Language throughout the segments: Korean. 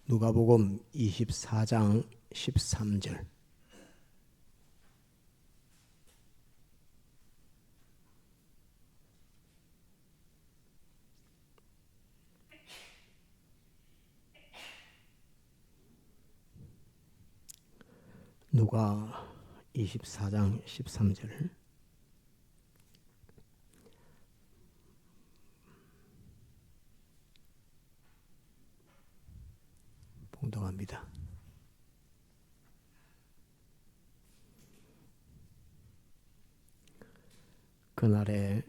누가복음 24장 13절. 누가 24장 13절. 봉독합니다. 그날에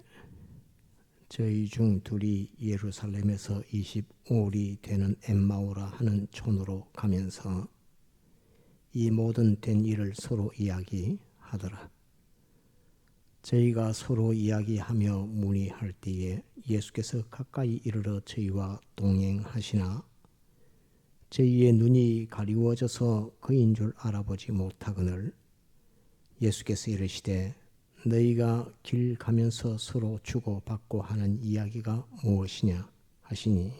저희 중 둘이 예루살렘에서 25里 되는 엠마오라 하는 촌으로 가면서 이 모든 된 일을 서로 이야기하더라. 저희가 서로 이야기하며 문의할 때에 예수께서 가까이 이르러 저희와 동행하시나 저희의 눈이 가리워져서 그인 줄 알아보지 못하거늘 예수께서 이르시되 너희가 길 가면서 서로 주고받고 하는 이야기가 무엇이냐 하시니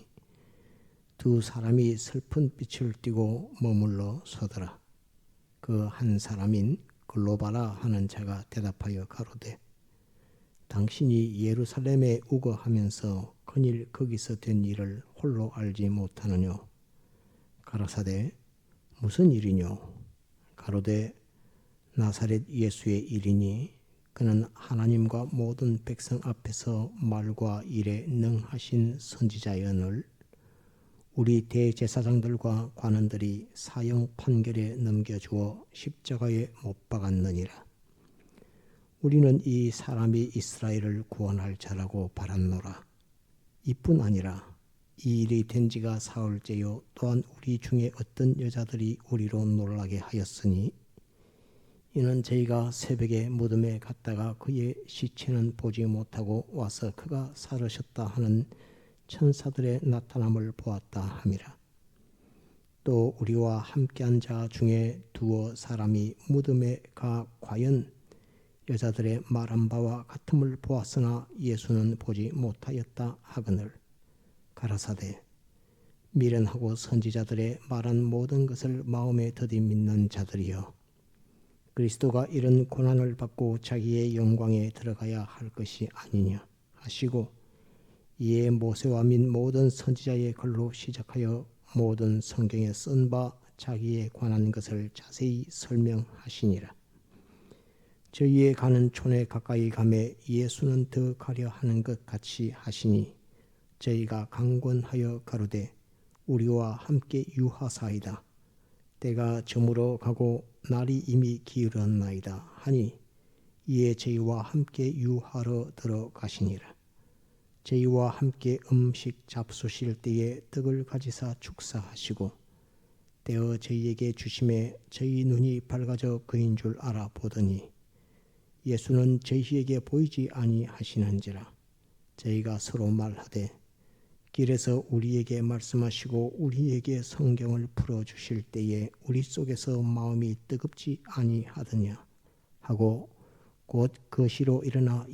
두 사람이 슬픈 빛을 띠고 머물러 서더라. 그 한 사람인 글로바라 하는 자가 대답하여 가로되 당신이 예루살렘에 우거하면서 큰일 거기서 된 일을 홀로 알지 못하느뇨. 가라사대 무슨 일이뇨. 가로되 나사렛 예수의 일이니 그는 하나님과 모든 백성 앞에서 말과 일에 능하신 선지자여늘 우리 대제사장들과 관원들이 사형 판결에 넘겨주어 십자가에 못 박았느니라. 우리는 이 사람이 이스라엘을 구원할 자라고 바랐노라. 이뿐 아니라 이 일이 된 지가 사흘째요 또한 우리 중에 어떤 여자들이 우리로 놀라게 하였으니 이는 저희가 새벽에 무덤에 갔다가 그의 시체는 보지 못하고 와서 그가 살으셨다 하는 천사들의 나타남을 보았다 함이라. 또 우리와 함께한 자 중에 두어 사람이 무덤에 가 과연 여자들의 말한 바와 같음을 보았으나 예수는 보지 못하였다 하거늘 가라사대 미련하고 선지자들의 말한 모든 것을 마음에 더디 믿는 자들이여 그리스도가 이런 고난을 받고 자기의 영광에 들어가야 할 것이 아니냐 하시고 이에 모세와 민 모든 선지자의 글로 시작하여 모든 성경에 쓴 바 자기에 관한 것을 자세히 설명하시니라. 저희의 가는 촌에 가까이 가매 예수는 더 가려 하는 것 같이 하시니 저희가 강권하여 가로되 우리와 함께 유하사이다. 때가 저물어 가고 날이 이미 기울었나이다 하니 이에 저희와 함께 유하러 들어가시니라. 저희와 함께 음식 잡수실 때에 떡을 가지사 축사하시고 떼어 저희에게 주심에 저희 눈이 밝아져 그인 줄 알아보더니 예수는 저희에게 보이지 아니하시는지라. 저희가 서로 말하되 길에서 우리에게 말씀하시고 우리에게 성경을 풀어주실 때에 우리 속에서 마음이 뜨겁지 아니하더냐 하고 곧 거시로 일어나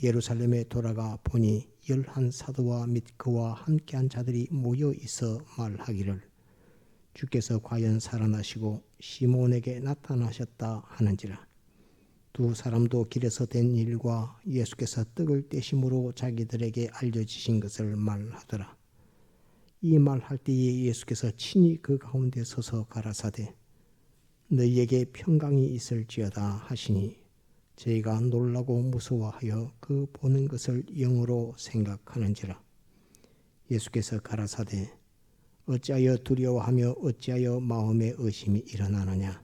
예루살렘에 돌아가 보니 11 사도와 및 그와 함께한 자들이 모여 있어 말하기를 주께서 과연 살아나시고 시몬에게 나타나셨다 하는지라. 두 사람도 길에서 된 일과 예수께서 떡을 떼심으로 자기들에게 알려지신 것을 말하더라. 이 말할 때에 예수께서 친히 그 가운데 서서 가라사대 너희에게 평강이 있을지어다 하시니 저희가 놀라고 무서워하여 그 보는 것을 영으로 생각하는지라. 예수께서 가라사대 어찌하여 두려워하며 어찌하여 마음에 의심이 일어나느냐.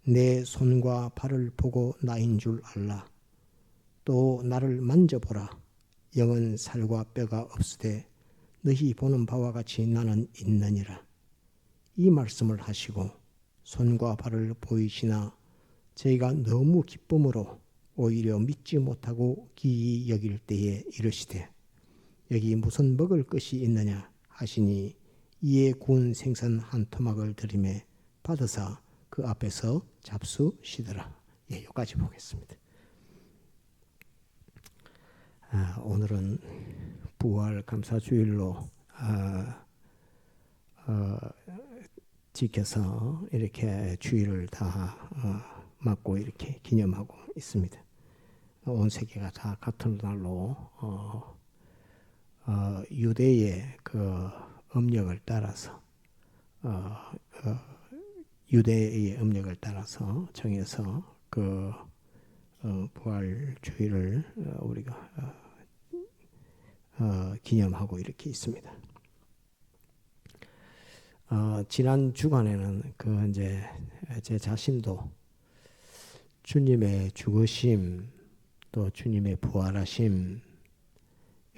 내 손과 발을 보고 나인 줄 알라. 또 나를 만져보라. 영은 살과 뼈가 없으되 너희 보는 바와 같이 나는 있느니라. 이 말씀을 하시고 손과 발을 보이시나 저희가 너무 기쁨으로 오히려 믿지 못하고 기이 여길 때에 이르시되 여기 무슨 먹을 것이 있느냐 하시니 이에 구운 생선 한 토막을 드리매 받으사 그 앞에서 잡수시더라. 여기까지 보겠습니다. 오늘은 부활 감사주일로 지켜서 이렇게 주일을 다 맞고 이렇게 기념하고 있습니다. 온 세계가 다 같은 날로 유대의 그 음력을 따라서 유대의 음력을 따라서 정해서 그 부활 주일을 우리가 기념하고 이렇게 있습니다. 지난 주간에는 그 이제 제 자신도 주님의 죽으심 또 주님의 부활하심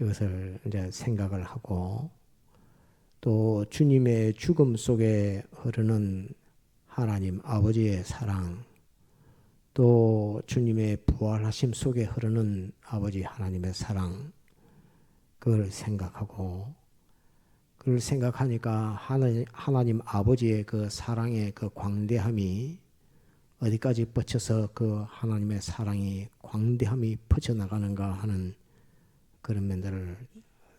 이것을 이제 생각을 하고 또 주님의 죽음 속에 흐르는 하나님 아버지의 사랑 또 주님의 부활하심 속에 흐르는 아버지 하나님의 사랑 그걸 생각하고 그걸 생각하니까 하나님 아버지의 그 사랑의 그 광대함이 어디까지 뻗쳐서 그 하나님의 사랑이 광대함이 퍼져나가는가 하는 그런 면들을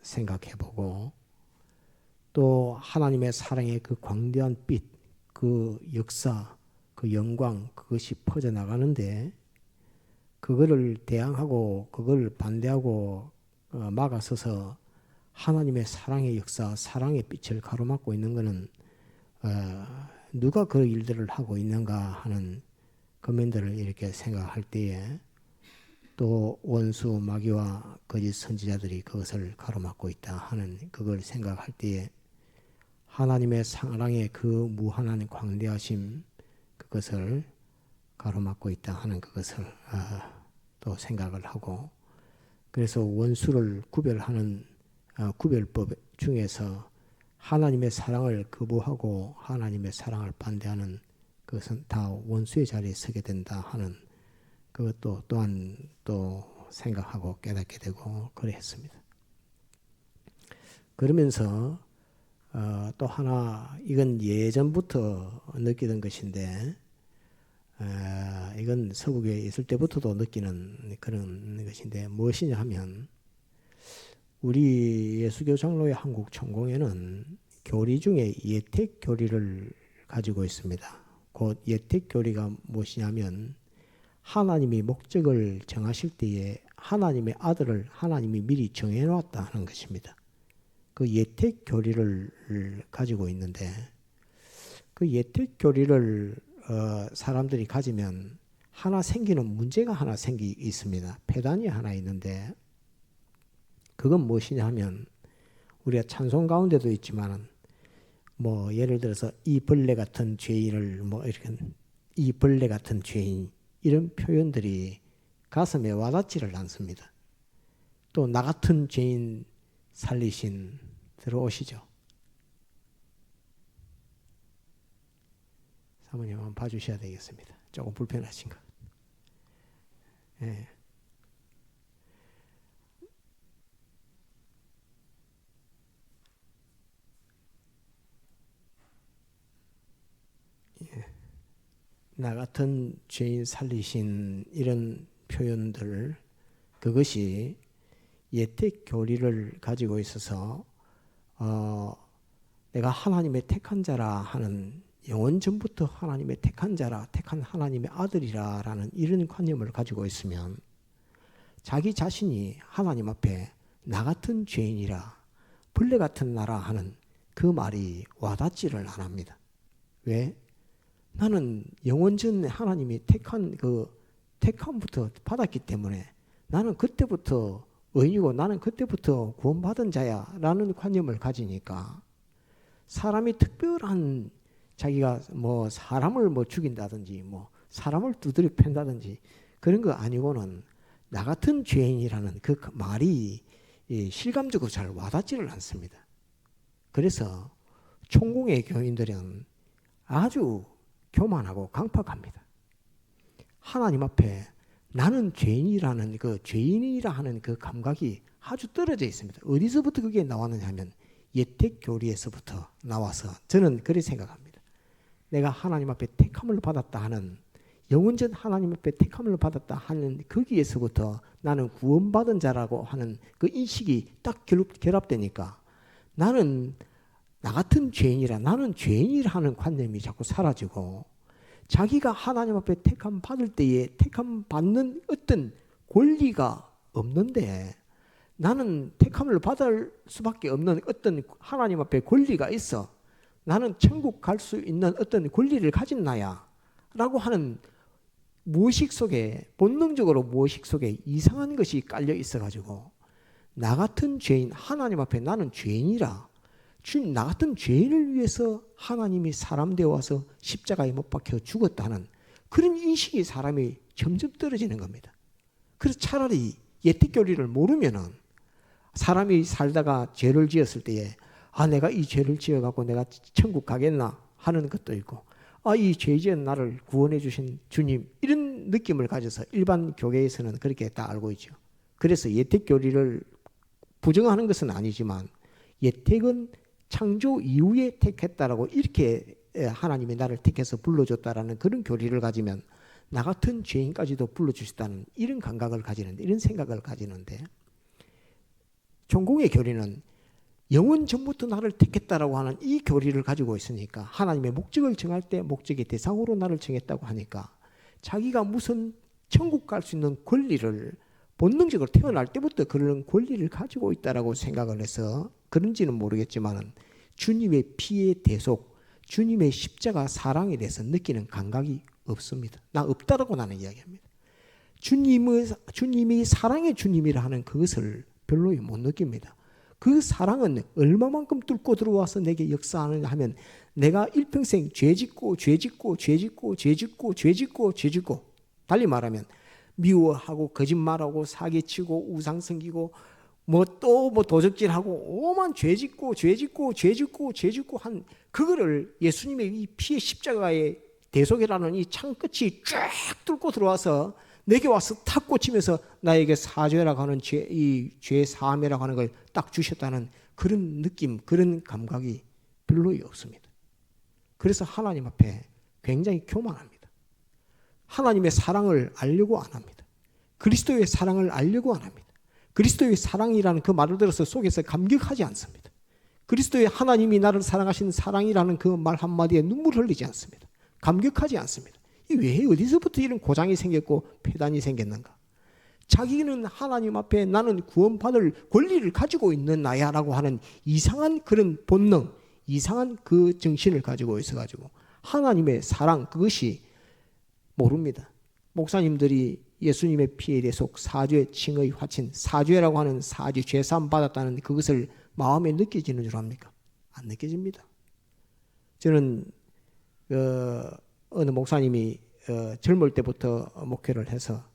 생각해보고 또 하나님의 사랑의 그 광대한 빛, 그 역사, 그 영광 그것이 퍼져나가는데 그거를 대항하고 그걸 반대하고 막아서서 하나님의 사랑의 역사, 사랑의 빛을 가로막고 있는 것은 누가 그 일들을 하고 있는가 하는 그 면들을 이렇게 생각할 때에 또 원수 마귀와 거짓 선지자들이 그것을 가로막고 있다 하는 그걸 생각할 때에 하나님의 사랑의 그 무한한 광대하심 그것을 가로막고 있다 하는 그것을 또 생각을 하고 그래서 원수를 구별하는 구별법 중에서 하나님의 사랑을 거부하고 하나님의 사랑을 반대하는 그것은 다 원수의 자리에 서게 된다 하는 그것도 또한 또 생각하고 깨닫게 되고 그랬습니다. 그러면서 또 하나 이건 예전부터 느끼던 것인데 이건 서구교회에 있을 때부터도 느끼는 그런 것인데 무엇이냐 하면 우리 예수교 장로의 한국 천공회는 교리 중에 예택 교리를 가지고 있습니다. 곧 예택 교리가 무엇이냐면 하나님이 목적을 정하실 때에 하나님의 아들을 하나님이 미리 정해놓았다 하는 것입니다. 그 예택 교리를 가지고 있는데 그 예택 교리를 사람들이 가지면 하나 생기는 문제가 하나 있습니다. 폐단이 하나 있는데 그건 무엇이냐 하면 우리가 찬송 가운데도 있지만 뭐 예를 들어서 이 벌레 같은 죄인을 뭐 이렇게 이 벌레 같은 죄인 이런 표현들이 가슴에 와닿지를 않습니다. 또 나 같은 죄인 살리신 들어오시죠. 사모님 한번 봐주셔야 되겠습니다. 조금 불편하신가? 예. 나 같은 죄인 살리신 이런 표현들 그것이 예택 교리를 가지고 있어서 내가 하나님의 택한 자라 하는 영원 전부터 하나님의 택한 자라 택한 하나님의 아들이라 라는 이런 관념을 가지고 있으면 자기 자신이 하나님 앞에 나 같은 죄인이라 벌레 같은 나라 하는 그 말이 와닿지를 안 합니다. 왜? 나는 영원 전에 하나님이 택한 그 택함부터 받았기 때문에 나는 그때부터 의인이고 나는 그때부터 구원받은 자야 라는 관념을 가지니까 사람이 특별한 자기가 뭐 사람을 뭐 죽인다든지 뭐 사람을 두드려 팬다든지 그런 거 아니고는 나 같은 죄인이라는 그 말이 실감적으로 잘 와닿지를 않습니다. 그래서 총공의 교인들은 아주 교만하고 강팍합니다. 하나님 앞에 나는 죄인이라는 그 죄인이라 하는 그 감각이 아주 떨어져 있습니다. 어디서부터 그게 나왔느냐 하면 예택 교리에서부터 나와서 저는 그렇게 생각합니다. 내가 하나님 앞에 택함을 받았다 하는 영원전 하나님 앞에 택함을 받았다 하는 거기에서부터 나는 구원받은 자라고 하는 그 인식이 딱 결합되니까 나는 나 같은 죄인이라, 나는 죄인이라는 관념이 자꾸 사라지고 자기가 하나님 앞에 택함 받을 때에 택함 받는 어떤 권리가 없는데 나는 택함을 받을 수밖에 없는 어떤 하나님 앞에 권리가 있어. 나는 천국 갈 수 있는 어떤 권리를 가진 나야 라고 하는 무의식 속에, 본능적으로 무의식 속에 이상한 것이 깔려 있어가지고 나 같은 죄인, 하나님 앞에 나는 죄인이라, 주님 나 같은 죄인을 위해서 하나님이 사람 되어 와서 십자가에 못 박혀 죽었다는 그런 인식이 사람이 점점 떨어지는 겁니다. 그래서 차라리 예택교리를 모르면은 사람이 살다가 죄를 지었을 때에 내가 이 죄를 지어갖고 내가 천국 가겠나 하는 것도 있고, 이 죄 지은 나를 구원해 주신 주님, 이런 느낌을 가져서 일반 교회에서는 그렇게 다 알고 있죠. 그래서 예택교리를 부정하는 것은 아니지만 예택은 창조 이후에 택했다라고, 이렇게 하나님이 나를 택해서 불러줬다라는 그런 교리를 가지면 나 같은 죄인까지도 불러주셨다는 이런 감각을 가지는데, 이런 생각을 가지는데, 종공의 교리는 영원 전부터 나를 택했다라고 하는 이 교리를 가지고 있으니까, 하나님의 목적을 정할 때 목적의 대상으로 나를 정했다고 하니까 자기가 무슨 천국 갈 수 있는 권리를 본능적으로 태어날 때부터 그런 권리를 가지고 있다라고 생각을 해서 그런지는 모르겠지만 주님의 피의 대속, 주님의 십자가 사랑에 대해서 느끼는 감각이 없습니다. 나 없다라고 나는 이야기합니다. 주님이 사랑의 주님이라 하는 그것을 별로 못 느낍니다. 그 사랑은 얼마만큼 뚫고 들어와서 내게 역사하느냐 하면, 내가 일평생 죄짓고 달리 말하면 미워하고 거짓말하고 사기치고 우상 섬기고 또 도적질하고 오만 죄짓고 한 그거를 예수님의 이 피의 십자가의 대속이라는 이 창끝이 쫙 뚫고 들어와서 내게 와서 탁 꽂히면서 나에게 사죄라고 하는 이 죄 사함이라고 하는 걸 딱 주셨다는 그런 느낌, 그런 감각이 별로 없습니다. 그래서 하나님 앞에 굉장히 교만합니다. 하나님의 사랑을 알려고 안 합니다. 그리스도의 사랑을 알려고 안 합니다. 그리스도의 사랑이라는 그 말을 들어서 속에서 감격하지 않습니다. 그리스도의 하나님이 나를 사랑하신 사랑이라는 그 말 한마디에 눈물 흘리지 않습니다. 감격하지 않습니다. 왜 어디서부터 이런 고장이 생겼고 폐단이 생겼는가? 자기는 하나님 앞에 나는 구원받을 권리를 가지고 있는 나야라고 하는 이상한 그런 본능, 이상한 그 정신을 가지고 있어가지고 하나님의 사랑, 그것이 모릅니다. 목사님들이 예수님의 피에 대속 사죄, 칭의, 화친, 사죄라고 하는 사죄, 죄사함 받았다는 그것을 마음에 느껴지는 줄 압니까? 안 느껴집니다. 저는 어느 목사님이 젊을 때부터 목회를 해서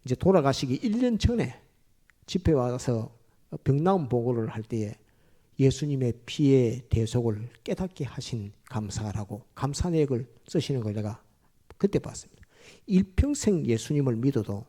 이제 돌아가시기 1년 전에 집회 와서 병나음 보고를 할 때에 예수님의 피의 대속을 깨닫게 하신 감사라고 감사내역을 쓰시는 걸 내가 그때 봤습니다. 일평생 예수님을 믿어도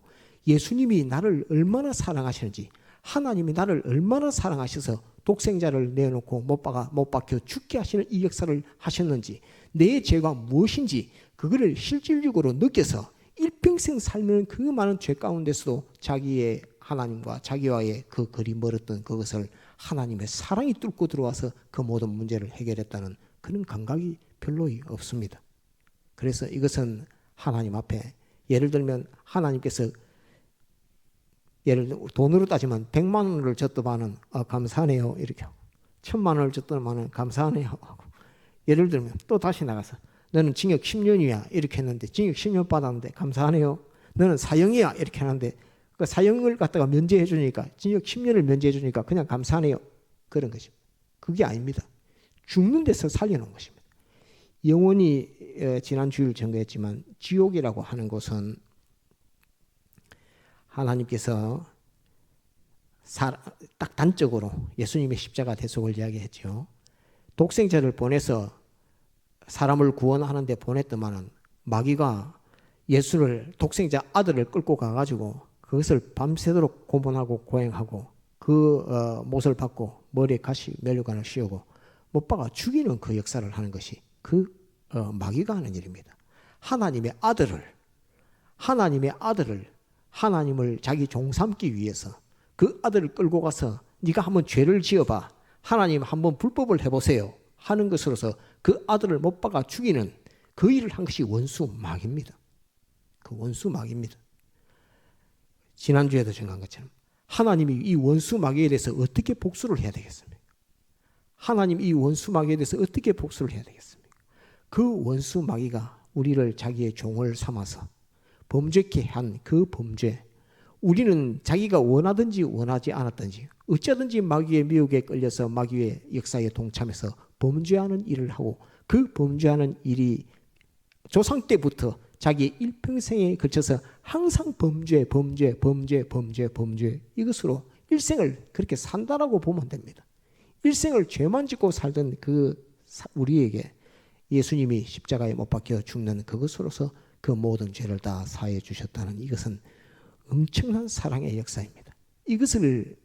예수님이 나를 얼마나 사랑하시는지, 하나님이 나를 얼마나 사랑하셔서 독생자를 내어놓고 못 박혀 죽게 하시는 이 역사를 하셨는지, 내 죄가 무엇인지 그거를 실질적으로 느껴서 일평생 살면 그 많은 죄 가운데서도 자기의 하나님과 자기와의 그 거리 멀었던 그것을 하나님의 사랑이 뚫고 들어와서 그 모든 문제를 해결했다는 그런 감각이 별로 없습니다. 그래서 이것은 하나님 앞에, 예를 들면 하나님께서 예를 들어 돈으로 따지면 100만 원을 줬더만은 감사하네요 이렇게 하고, 1000만 원을 줬더만은 감사하네요 하고, 예를 들면 또 다시 나가서 너는 징역 10년이야 이렇게 했는데 징역 10년 받았는데 감사하네요. 너는 사형이야 이렇게 하는데 그 사형을 갖다가 면제해 주니까, 징역 10년을 면제해 주니까 그냥 감사하네요. 그런 것입니다. 그게 아닙니다. 죽는 데서 살려놓은 것입니다. 영원히 지난 주일 전거했지만 지옥이라고 하는 곳은 하나님께서 딱 단적으로 예수님의 십자가 대속을 이야기했죠. 독생자를 보내서 사람을 구원하는 데 보냈더만은 마귀가 예수를, 독생자 아들을 끌고 가가지고 그것을 밤새도록 고문하고 고행하고 그 못을 받고 머리에 가시 면류관을 씌우고 못 박아 죽이는 그 역사를 하는 것이 그 마귀가 하는 일입니다. 하나님의 아들을 하나님을 자기 종 삼기 위해서 그 아들을 끌고 가서 네가 한번 죄를 지어봐, 하나님 한번 불법을 해보세요 하는 것으로서 그 아들을 못 박아 죽이는 그 일을 한 것이 원수막입니다. 그 원수막입니다. 지난주에도 정한 것처럼 하나님이 이 원수마귀에 대해서 어떻게 복수를 해야 되겠습니까? 하나님 이 원수마귀에 대해서 어떻게 복수를 해야 되겠습니까? 그 원수마귀가 우리를 자기의 종을 삼아서 범죄케 한 그 범죄, 우리는 자기가 원하든지 원하지 않았든지 어쩌든지 마귀의 미혹에 끌려서 마귀의 역사에 동참해서 범죄하는 일을 하고 그 범죄하는 일이 조상 때부터 자기 일평생에 걸쳐서 항상 범죄 이것으로 일생을 그렇게 산다라고 보면 됩니다. 일생을 죄만 짓고 살던 그 우리에게 예수님이 십자가에 못 박혀 죽는 그것으로서 그 모든 죄를 다 사해 주셨다는 이것은 엄청난 사랑의 역사입니다. 이것을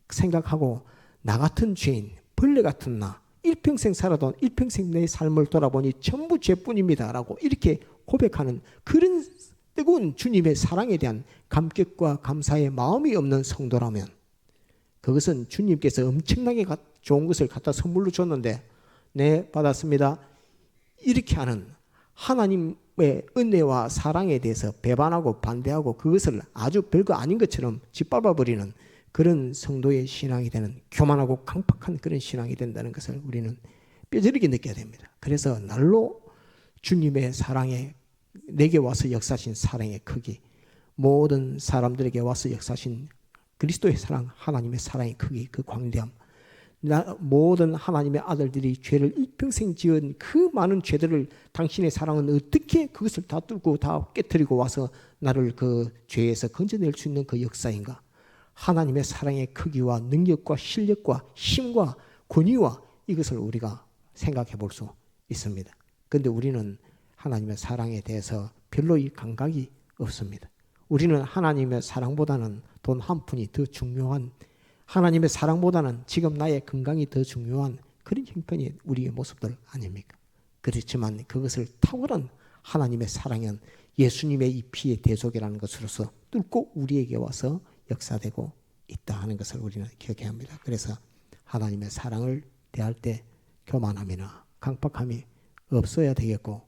생각하고 나 같은 죄인, 벌레 같은 나, 일평생 살아도 일평생 내 삶을 돌아보니 전부 죄뿐입니다 라고 이렇게 고백하는 그런 뜨거운 주님의 사랑에 대한 감격과 감사의 마음이 없는 성도라면 그것은 주님께서 엄청나게 좋은 것을 갖다 선물로 줬는데 네 받았습니다 이렇게 하는 하나님의 은혜와 사랑에 대해서 배반하고 반대하고 그것을 아주 별거 아닌 것처럼 짓밟아버리는 그런 성도의 신앙이 되는 교만하고 강팍한 그런 신앙이 된다는 것을 우리는 뼈저리게 느껴야 됩니다. 그래서 날로 주님의 사랑에 내게 와서 역사하신 사랑의 크기, 모든 사람들에게 와서 역사하신 그리스도의 사랑, 하나님의 사랑의 크기, 그 광대함, 모든 하나님의 아들들이 죄를 일평생 지은 그 많은 죄들을 당신의 사랑은 어떻게 그것을 다 뚫고 다 깨뜨리고 와서 나를 그 죄에서 건져낼 수 있는 그 역사인가? 하나님의 사랑의 크기와 능력과 실력과 힘과 권위와 이것을 우리가 생각해 볼 수 있습니다. 그런데 우리는 하나님의 사랑에 대해서 별로 이 감각이 없습니다. 우리는 하나님의 사랑보다는 돈 한 푼이 더 중요한, 하나님의 사랑보다는 지금 나의 건강이 더 중요한 그런 형편이 우리의 모습들 아닙니까? 그렇지만 그것을 탁월한 하나님의 사랑은 예수님의 이 피의 대속이라는 것으로서 뚫고 우리에게 와서 역사되고 있다 하는 것을 우리는 기억해야 합니다. 그래서 하나님의 사랑을 대할 때 교만함이나 강팍함이 없어야 되겠고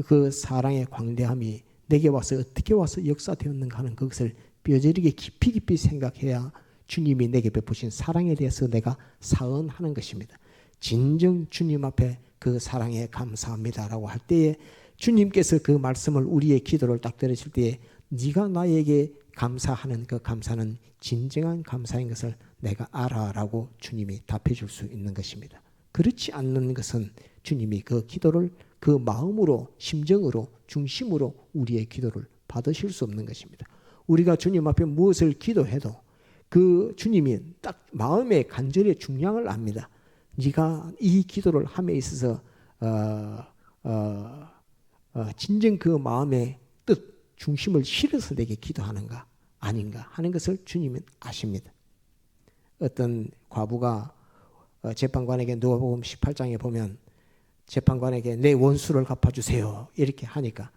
그 사랑의 광대함이 내게 와서 어떻게 와서 역사되었는가 하는 그것을 뼈저리게 깊이 생각해야 주님이 내게 베푸신 사랑에 대해서 내가 사언하는 것입니다. 진정 주님 앞에 그 사랑에 감사합니다라고 할 때에 주님께서 그 말씀을 우리의 기도를 딱 들으실 때에 네가 나에게 감사하는 그 감사는 진정한 감사인 것을 내가 알아라고 주님이 답해 줄 수 있는 것입니다. 그렇지 않는 것은 주님이 그 기도를 그 마음으로 심정으로 중심으로 우리의 기도를 받으실 수 없는 것입니다. 우리가 주님 앞에 무엇을 기도해도 그 주님이 딱 마음의 간절의 중량을 압니다. 네가 이 기도를 함에 있어서 진정 그 마음의 뜻 중심을 실어서 내게 기도하는가 아닌가 하는 것을 주님은 아십니다. 어떤 과부가 재판관에게 누가복음 18장에 보면 재판관에게 내 원수를 갚아주세요 이렇게 하니까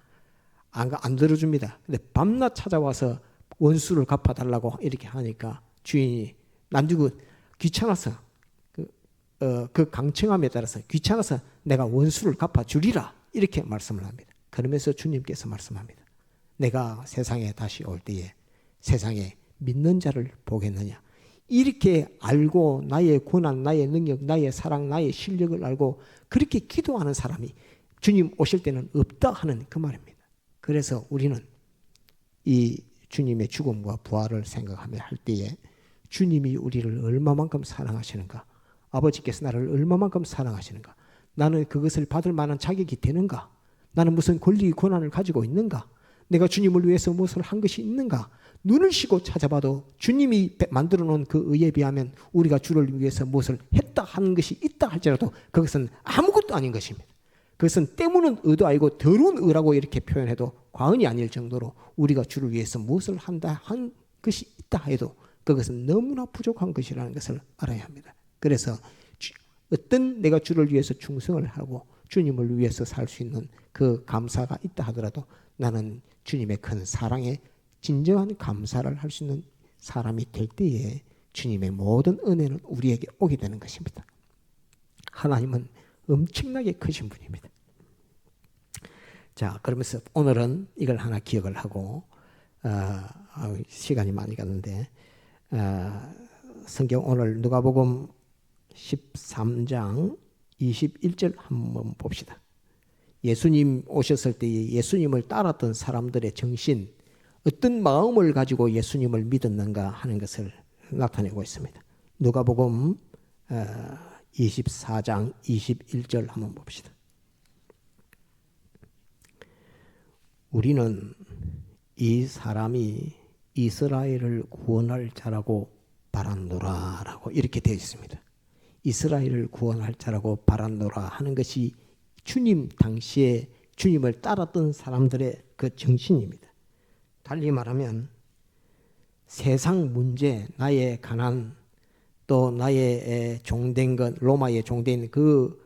안 들어줍니다. 근데 밤낮 찾아와서 원수를 갚아달라고 이렇게 하니까 주인이 남주고 귀찮아서 그 강청함에 따라서 귀찮아서 내가 원수를 갚아주리라 이렇게 말씀을 합니다. 그러면서 주님께서 말씀합니다. 내가 세상에 다시 올 때에 세상에 믿는 자를 보겠느냐. 이렇게 알고 나의 고난, 나의 능력, 나의 사랑, 나의 실력을 알고 그렇게 기도하는 사람이 주님 오실 때는 없다 하는 그 말입니다. 그래서 우리는 이 주님의 죽음과 부활을 생각하며 할 때에 주님이 우리를 얼마만큼 사랑하시는가, 아버지께서 나를 얼마만큼 사랑하시는가, 나는 그것을 받을 만한 자격이 되는가, 나는 무슨 권리, 권한을 가지고 있는가, 내가 주님을 위해서 무엇을 한 것이 있는가, 눈을 쉬고 찾아봐도 주님이 만들어 놓은 그 의에 비하면 우리가 주를 위해서 무엇을 했다 하는 것이 있다 할지라도 그것은 아무것도 아닌 것입니다. 그것은 때무는 의도 아니고 더러운 의라고 이렇게 표현해도 과언이 아닐 정도로 우리가 주를 위해서 무엇을 한다 한 것이 있다 해도 그것은 너무나 부족한 것이라는 것을 알아야 합니다. 그래서 어떤 내가 주를 위해서 충성을 하고 주님을 위해서 살 수 있는 그 감사가 있다 하더라도 나는 주님의 큰 사랑에 진정한 감사를 할 수 있는 사람이 될 때에 주님의 모든 은혜는 우리에게 오게 되는 것입니다. 하나님은 엄청나게 크신 분입니다. 자, 그러면서 오늘은 이걸 하나 기억을 하고 시간이 많이 갔는데 성경 오늘 누가복음 13장 21절 한번 봅시다. 예수님 오셨을 때 예수님을 따랐던 사람들의 정신, 어떤 마음을 가지고 예수님을 믿었는가 하는 것을 나타내고 있습니다. 누가복음 24장 21절 한번 봅시다. 우리는 이 사람이 이스라엘을 구원할 자라고 바란노라 라고 이렇게 되어 있습니다. 이스라엘을 구원할 자라고 바란노라 하는 것이 주님 당시에 주님을 따랐던 사람들의 그 정신입니다. 달리 말하면 세상 문제, 나의 가난, 또 나의 종된 것, 로마의 종된 그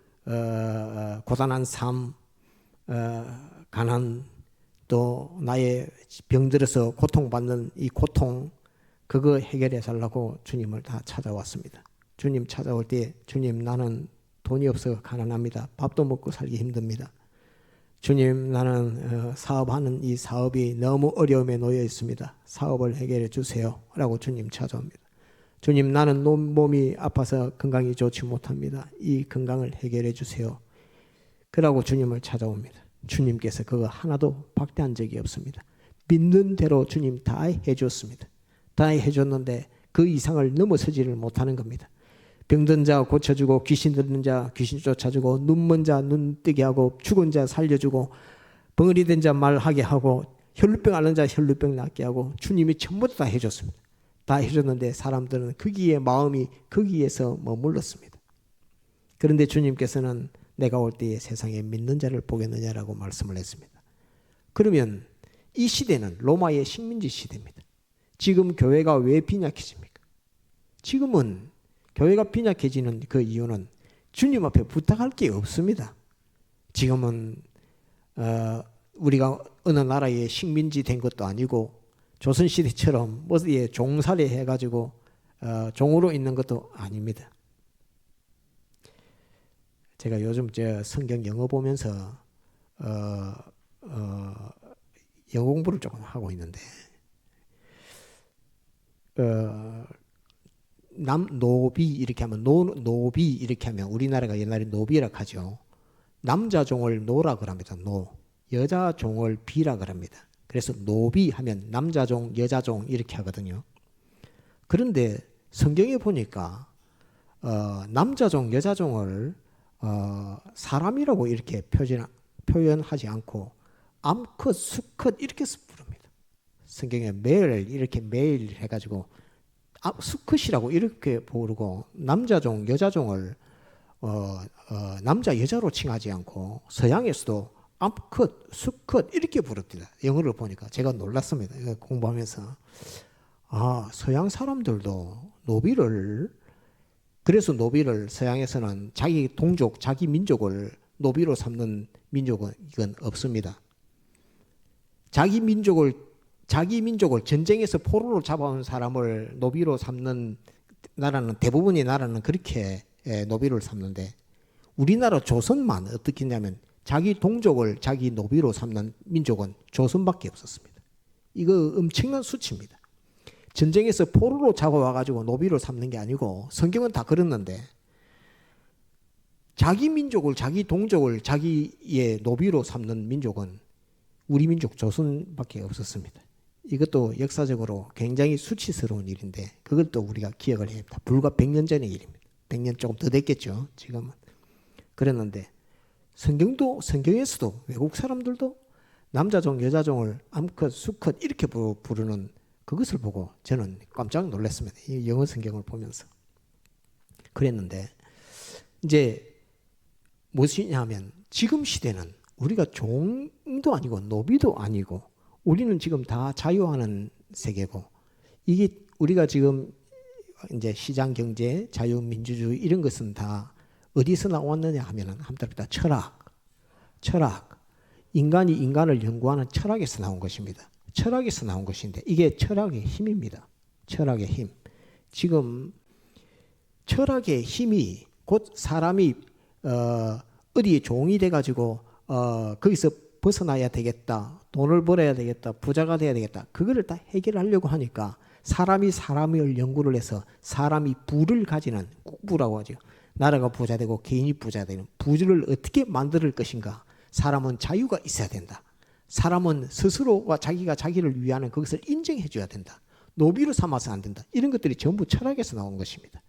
고단한 삶, 가난, 또 나의 병들어서 고통받는 이 고통, 그거 해결해 달라고 주님을 다 찾아왔습니다. 주님 찾아올 때 주님 나는 돈이 없어 가난합니다. 밥도 먹고 살기 힘듭니다. 주님 나는 사업하는 이 사업이 너무 어려움에 놓여 있습니다. 사업을 해결해 주세요 라고 주님 찾아옵니다. 주님 나는 몸이 아파서 건강이 좋지 못합니다. 이 건강을 해결해 주세요. 그러고 주님을 찾아옵니다. 주님께서 그거 하나도 박대한 적이 없습니다. 믿는 대로 주님 다 해줬습니다. 다 해줬는데 그 이상을 넘어서지를 못하는 겁니다. 병든 자 고쳐주고 귀신 들린 자 귀신 쫓아주고 눈먼 자 눈 뜨게 하고 죽은 자 살려주고 벙어리 된 자 말하게 하고 혈루병 앓는 자 혈루병 낫게 하고 주님이 전부 다 해줬습니다. 다 해줬는데 사람들은 거기에 마음이 거기에서 머물렀습니다. 그런데 주님께서는 내가 올 때에 세상에 믿는 자를 보겠느냐라고 말씀을 했습니다. 그러면 이 시대는 로마의 식민지 시대입니다. 지금 교회가 왜 빈약해집니까? 지금은 교회가 빈약해지는 그 이유는 주님 앞에 부탁할 게 없습니다. 지금은 우리가 어느 나라의 식민지 된 것도 아니고 조선시대처럼 어디에 종살이 해가지고 종으로 있는 것도 아닙니다. 제가 요즘 성경 영어 보면서 영어 공부를 조금 하고 있는데 노비 이렇게 하면 노비 이렇게 하면 우리나라가 옛날에 노비라 하죠. 남자 종을 노라 그럽니다. 노. 여자 종을 비라 그럽니다. 그래서 노비 하면 남자 종, 여자 종 이렇게 하거든요. 그런데 성경에 보니까 남자 종, 여자 종을 사람이라고 이렇게 표현하지 않고 암컷, 수컷 이렇게 부릅니다. 성경에 매일 이렇게 매일 해가지고 수컷이라고 이렇게 부르고 남자종, 여자종을 남자, 여자로 칭하지 않고 서양에서도 암컷, 수컷 이렇게 부릅니다. 영어를 보니까 제가 놀랐습니다. 공부하면서 서양 사람들도 노비를 그래서 노비를 서양에서는 자기 동족, 자기 민족을 노비로 삼는 민족은 이건 없습니다. 자기 민족을 전쟁에서 포로로 잡아온 사람을 노비로 삼는 나라는 대부분의 나라는 그렇게 노비를 삼는데 우리나라 조선만 어떻게 했냐면 자기 동족을 자기 노비로 삼는 민족은 조선밖에 없었습니다. 이거 엄청난 수치입니다. 전쟁에서 포로로 잡아와가지고 노비로 삼는 게 아니고 성경은 다 그랬는데 자기 민족을 자기 동족을 자기의 노비로 삼는 민족은 우리 민족 조선밖에 없었습니다. 이것도 역사적으로 굉장히 수치스러운 일인데 그걸 또 우리가 기억을 해야 합니다. 불과 100년 전의 일입니다. 100년 조금 더 됐겠죠. 지금은. 그랬는데 성경에서도 외국 사람들도 남자종, 여자종을 암컷, 수컷 이렇게 부르는 그것을 보고 저는 깜짝 놀랐습니다. 이 영어 성경을 보면서. 그랬는데 이제 무엇이냐 하면 지금 시대는 우리가 종도 아니고 노비도 아니고 우리는 지금 다 자유하는 세계고 이게 우리가 지금 이제 시장 경제, 자유민주주의 이런 것은 다 어디서 나왔느냐 하면은 한마디로 다 철학. 인간이 인간을 연구하는 철학에서 나온 것입니다. 철학에서 나온 것인데 이게 철학의 힘입니다. 철학의 힘. 지금 철학의 힘이 곧 사람이 어디에 종이 돼가지고 거기서 벗어나야 되겠다, 돈을 벌어야 되겠다, 부자가 돼야 되겠다, 그거를 다 해결하려고 하니까 사람이 사람을 연구를 해서 사람이 부를 가지는 국부라고 하죠. 나라가 부자 되고 개인이 부자 되는 부를 어떻게 만들 것인가. 사람은 자유가 있어야 된다. 사람은 스스로와 자기가 자기를 위하는 그것을 인정해 줘야 된다. 노비로 삼아서 안 된다. 이런 것들이 전부 철학에서 나온 것입니다.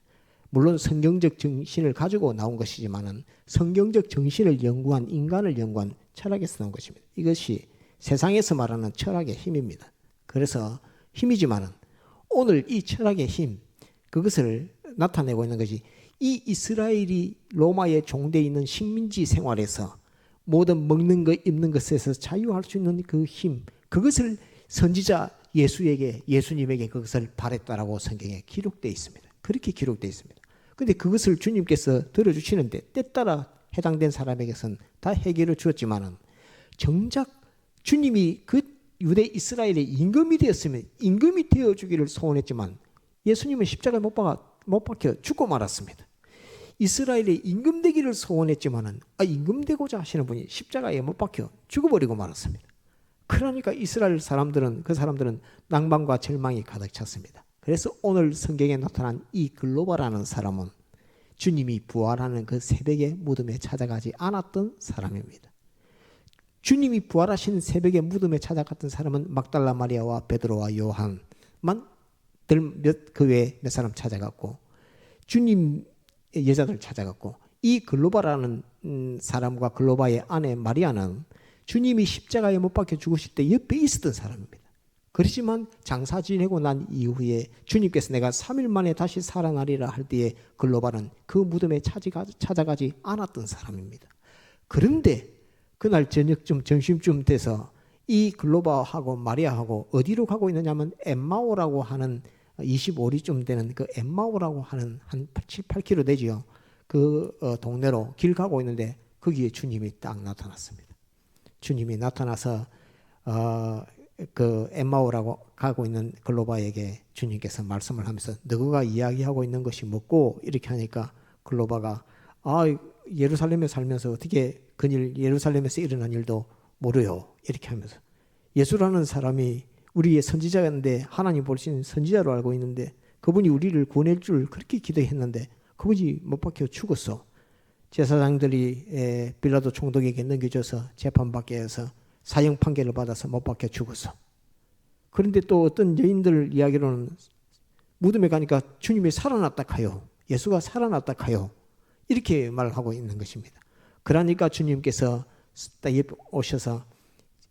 물론 성경적 정신을 가지고 나온 것이지만은 성경적 정신을 연구한, 인간을 연구한 철학에서 나온 것입니다. 이것이 세상에서 말하는 철학의 힘입니다. 그래서 힘이지만은 오늘 이 철학의 힘, 그것을 나타내고 있는 것이 이 이스라엘이 로마의 종되어 있는 식민지 생활에서 모든 먹는 것, 입는 것에서 자유할 수 있는 그 힘, 그것을 선지자 예수님에게 그것을 바랬다라고 성경에 기록되어 있습니다. 그렇게 기록되어 있습니다. 그런데 그것을 주님께서 들어주시는데 때 따라 해당된 사람에게서는 다 해결을 주었지만은 정작 주님이 그 유대 이스라엘의 임금이 되었으면 임금이 되어주기를 소원했지만 예수님은 십자가에 못 박혀 죽고 말았습니다. 이스라엘의 임금 되기를 소원했지만은 임금 되고자 하시는 분이 십자가에 못 박혀 죽어버리고 말았습니다. 그러니까 이스라엘 사람들은, 그 사람들은 낭만과 절망이 가득 찼습니다. 그래서 오늘 성경에 나타난 이 글로바라는 사람은 주님이 부활하는 그 새벽의 무덤에 찾아가지 않았던 사람입니다. 주님이 부활하신 새벽의 무덤에 찾아갔던 사람은 막달라 마리아와 베드로와 요한만 그 외에 몇 사람 찾아갔고, 주님 여자들 찾아갔고, 이 글로바라는 사람과 글로바의 아내 마리아는 주님이 십자가에 못 박혀 죽으실 때 옆에 있었던 사람입니다. 그렇지만 장사 지내고 난 이후에 주님께서 내가 3일 만에 다시 살아나리라 할 때에 글로바는 그 무덤에 찾아가지 않았던 사람입니다. 그런데 그날 저녁쯤 점심쯤 돼서 이 글로바하고 마리아하고 어디로 가고 있느냐면 엠마오라고 하는 25리쯤 되는 그 엠마오라고 하는 한 7, 8km 되지요. 그 동네로 길 가고 있는데 거기에 주님이 딱 나타났습니다. 주님이 나타나서 그 엠마오라고 가고 있는 글로바에게 주님께서 말씀을 하면서 너가 이야기하고 있는 것이 뭐고 이렇게 하니까 글로바가 예루살렘에 살면서 어떻게 그일 예루살렘에서 일어난 일도 모르요 이렇게 하면서 예수라는 사람이 우리의 선지자인데 하나님 보시는 선지자로 알고 있는데 그분이 우리를 구원할 줄 그렇게 기도했는데 그분이 못 박혀 죽었어. 제사장들이 빌라도 총독에게 넘겨줘서 재판받게 해서 사형 판결을 받아서 못 박혀 죽었어. 그런데 또 어떤 여인들 이야기로는 무덤에 가니까 주님이 살아났다 카요. 예수가 살아났다 카요. 이렇게 말하고 있는 것입니다. 그러니까 주님께서 오셔서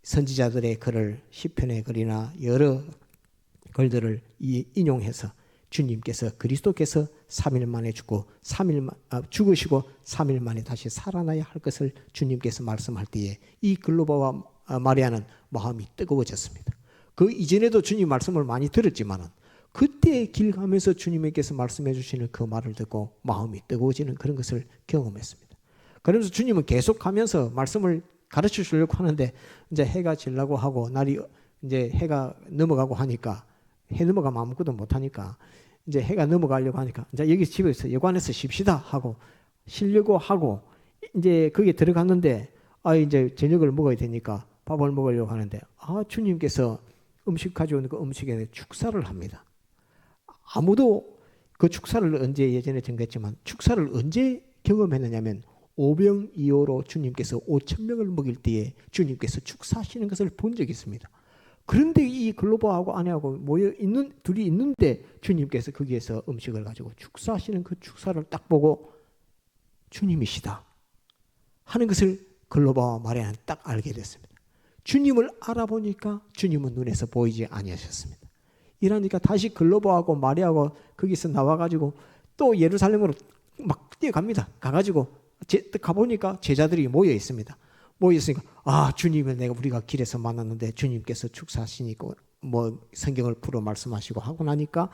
선지자들의 글을 시편의 글이나 여러 글들을 인용해서 주님께서 그리스도께서 3일 만에 죽으시고 3일 만에 다시 살아나야 할 것을 주님께서 말씀할 때에 이 글로바와 마리아는 마음이 뜨거워졌습니다. 그 이전에도 주님 말씀을 많이 들었지만은 그때 길 가면서 주님께서 말씀해 주시는 그 말을 듣고 마음이 뜨거워지는 그런 것을 경험했습니다. 그러면서 주님은 계속 가면서 말씀을 가르쳐 주려고 하는데 이제 해가 지려고 하고 날이 이제 해가 넘어가고 하니까 해 넘어가면 아무것도 못 하니까 이제 해가 넘어가려고 하니까 이제 여기 집에서 여관에서 쉽시다 하고 쉬려고 하고 이제 거기에 들어갔는데 이제 저녁을 먹어야 되니까 밥을 먹으려고 하는데 주님께서 음식 가져오는 그 음식에 축사를 합니다. 아무도 그 축사를 언제 예전에 전했지만 축사를 언제 경험했느냐면 오병이어로 주님께서 5,000명을 먹일 때에 주님께서 축사하시는 것을 본 적이 있습니다. 그런데 이 글로바하고 아내하고 둘이 있는데 주님께서 거기에서 음식을 가지고 축사하시는 그 축사를 딱 보고 주님이시다 하는 것을 글로바와 마리아는 딱 알게 됐습니다. 주님을 알아보니까 주님은 눈에서 보이지 아니하셨습니다. 이러니까 다시 글로바하고 마리아하고 거기서 나와가지고 또 예루살렘으로 막 뛰어갑니다. 가가지고 가보니까 제자들이 모여 있습니다. 모여 있으니까 주님을 우리가 길에서 만났는데 주님께서 축사하시니까 성경을 풀어 말씀하시고 하고 나니까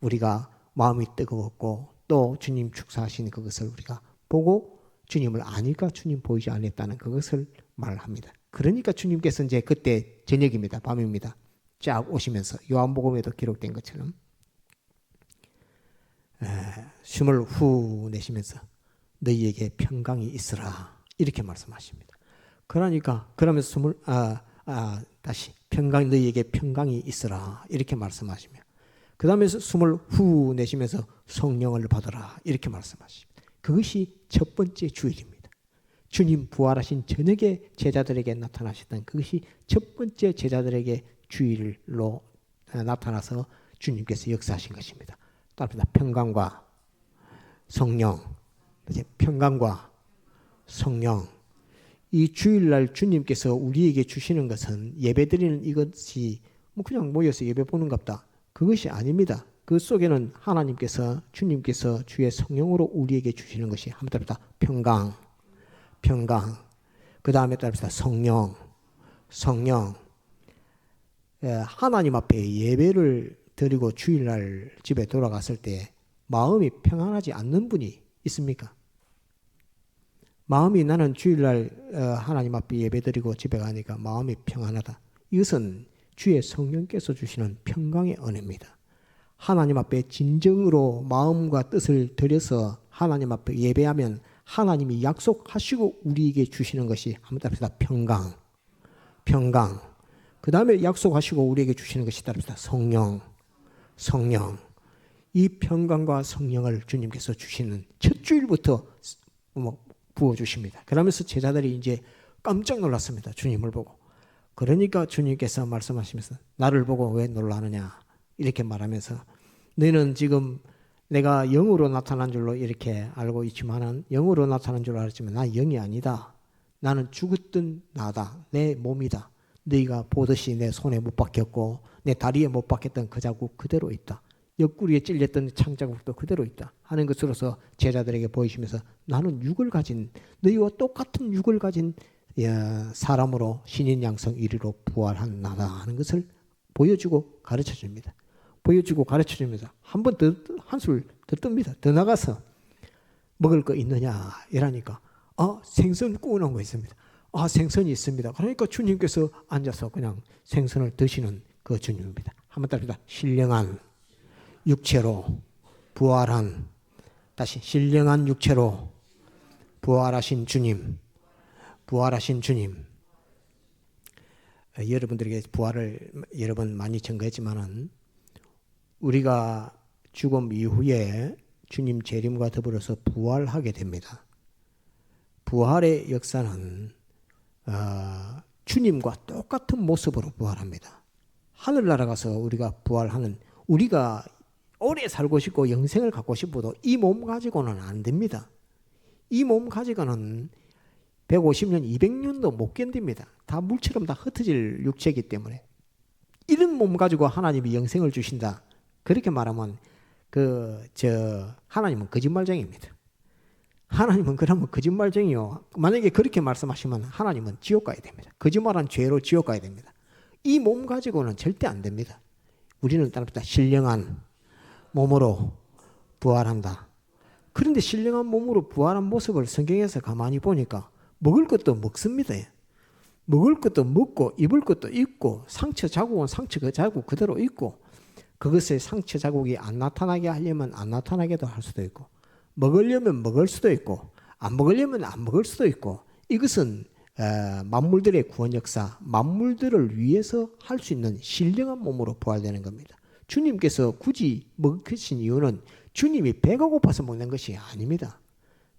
우리가 마음이 뜨거웠고 또 주님 축사하신 그것을 우리가 보고 주님을 아니까 주님 보이지 않았다는 그것을 말합니다. 그러니까 주님께서 이제 그때 저녁입니다. 밤입니다. 쫙 오시면서 요한복음에도 기록된 것처럼 숨을 후 내쉬면서 너희에게 평강이 있으라 이렇게 말씀하십니다. 그러면서 다시 너희에게 평강이 있으라 이렇게 말씀하시며 그 다음에 숨을 후 내쉬면서 성령을 받으라 이렇게 말씀하십니다. 그것이 첫 번째 주일입니다. 주님 부활하신 저녁에 제자들에게 나타나셨던 그것이 첫 번째 제자들에게 주일로 나타나서 주님께서 역사하신 것입니다. 따라서 평강과 성령, 평강과 성령. 이 주일날 주님께서 우리에게 주시는 것은 예배드리는 이것이 그냥 모여서 예배 보는 것다. 그것이 아닙니다. 그 속에는 하나님께서 주님께서 주의 성령으로 우리에게 주시는 것이 한번 따릅니다. 평강. 그 다음에 따릅니다. 성령. 하나님 앞에 예배를 드리고 주일날 집에 돌아갔을 때 마음이 평안하지 않는 분이 있습니까? 마음이 나는 주일날 하나님 앞에 예배드리고 집에 가니까 마음이 평안하다. 이것은 주의 성령께서 주시는 평강의 은혜입니다. 하나님 앞에 진정으로 마음과 뜻을 들여서 하나님 앞에 예배하면 하나님이 약속하시고 우리에게 주시는 것이 한번 따릅니다. 평강. 그 다음에 약속하시고 우리에게 주시는 것이 따릅니다. 성령. 이 평강과 성령을 주님께서 주시는 첫 주일부터 부어주십니다. 그러면서 제자들이 이제 깜짝 놀랐습니다. 주님을 보고. 그러니까 주님께서 말씀하시면서 나를 보고 왜 놀라느냐 이렇게 말하면서 너희는 지금 내가 영으로 나타난 줄로 이렇게 알고 있지만은 영으로 나타난 줄 알았지만 나 영이 아니다. 나는 죽었던 나다. 내 몸이다. 너희가 보듯이 내 손에 못 박혔고 내 다리에 못 박혔던 그 자국 그대로 있다. 옆구리에 찔렸던 창자국도 그대로 있다 하는 것으로서 제자들에게 보이시면서 나는 육을 가진 너희와 똑같은 육을 가진 사람으로 신인 양성 이리로 부활한 나다 하는 것을 보여주고 가르쳐줍니다. 보여주고 가르쳐주면서 한 번 더 한술 더 뜹니다. 더 나가서 먹을 거 있느냐 이러니까 생선 구워놓은 거 있습니다. 생선이 있습니다. 그러니까 주님께서 앉아서 그냥 생선을 드시는 그 주님입니다. 한번 따릅니다. 신령한 육체로 부활한 다시 신령한 육체로 부활하신 주님. 여러분들에게 부활을 여러 번 많이 증거했지만은 우리가 죽음 이후에 주님 재림과 더불어서 부활하게 됩니다. 부활의 역사는 주님과 똑같은 모습으로 부활합니다. 하늘나라 가서 우리가 부활하는 우리가 오래 살고 싶고 영생을 갖고 싶어도 이 몸 가지고는 안 됩니다. 이 몸 가지고는 150년, 200년도 못 견딥니다. 다 물처럼 다 흩어질 육체이기 때문에 이런 몸 가지고 하나님이 영생을 주신다. 그렇게 말하면 하나님은 거짓말쟁이입니다. 하나님은 그러면 거짓말쟁이요. 만약에 그렇게 말씀하시면 하나님은 지옥 가야 됩니다. 거짓말한 죄로 지옥 가야 됩니다. 이 몸 가지고는 절대 안 됩니다. 우리는 따릅니다. 신령한 몸으로 부활한다. 그런데 신령한 몸으로 부활한 모습을 성경에서 가만히 보니까 먹을 것도 먹습니다. 먹을 것도 먹고 입을 것도 입고 상처 자국은 상처 그 자국 그대로 있고 그것의 상처 자국이 안 나타나게 하려면 안 나타나게도 할 수도 있고 먹으려면 먹을 수도 있고 안 먹으려면 안 먹을 수도 있고 이것은 만물들의 구원 역사, 만물들을 위해서 할 수 있는 신령한 몸으로 부활되는 겁니다. 주님께서 굳이 먹으신 이유는 주님이 배가 고파서 먹는 것이 아닙니다.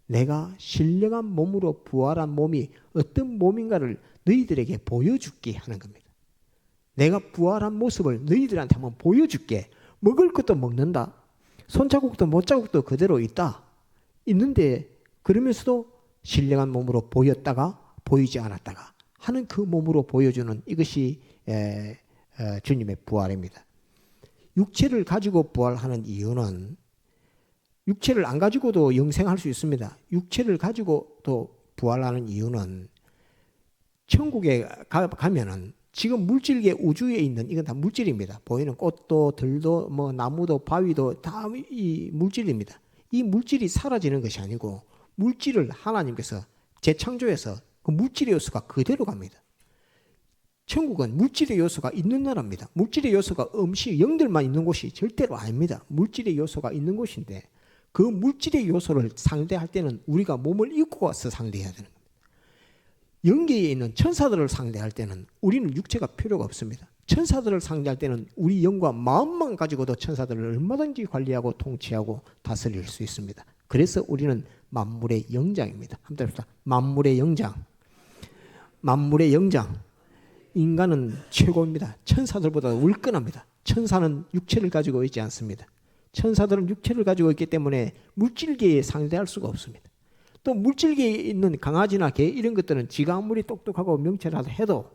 내가 신령한 몸으로 부활한 몸이 어떤 몸인가를 너희들에게 보여줄게 하는 겁니다. 내가 부활한 모습을 너희들한테 한번 보여줄게. 먹을 것도 먹는다. 손자국도 못자국도 그대로 있는데 그러면서도 신령한 몸으로 보였다가 보이지 않았다가 하는 그 몸으로 보여주는 이것이 주님의 부활입니다. 육체를 가지고 부활하는 이유는 육체를 안 가지고도 영생할 수 있습니다. 육체를 가지고 또 부활하는 이유는 천국에 가면은 지금 물질계 우주에 있는 이건 다 물질입니다. 보이는 꽃도 들도 나무도 바위도 다 이 물질입니다. 이 물질이 사라지는 것이 아니고 물질을 하나님께서 재창조해서 그 물질의 요소가 그대로 갑니다. 천국은 물질의 요소가 있는 나라입니다. 물질의 요소가 없이 영들만 있는 곳이 절대로 아닙니다. 물질의 요소가 있는 곳인데 그 물질의 요소를 상대할 때는 우리가 몸을 입고 와서 상대해야 되는 겁니다. 영계에 있는 천사들을 상대할 때는 우리는 육체가 필요가 없습니다. 천사들을 상대할 때는 우리 영과 마음만 가지고도 천사들을 얼마든지 관리하고 통치하고 다스릴 수 있습니다. 그래서 우리는 만물의 영장입니다. 한번 해봅시다. 만물의 영장. 만물의 영장. 인간은 최고입니다. 천사들보다 울끈합니다. 천사는 육체를 가지고 있지 않습니다. 천사들은 육체를 가지고 있기 때문에 물질계에 상대할 수가 없습니다. 또 물질계에 있는 강아지나 개 이런 것들은 지가 아무리 똑똑하고 명철하다 해도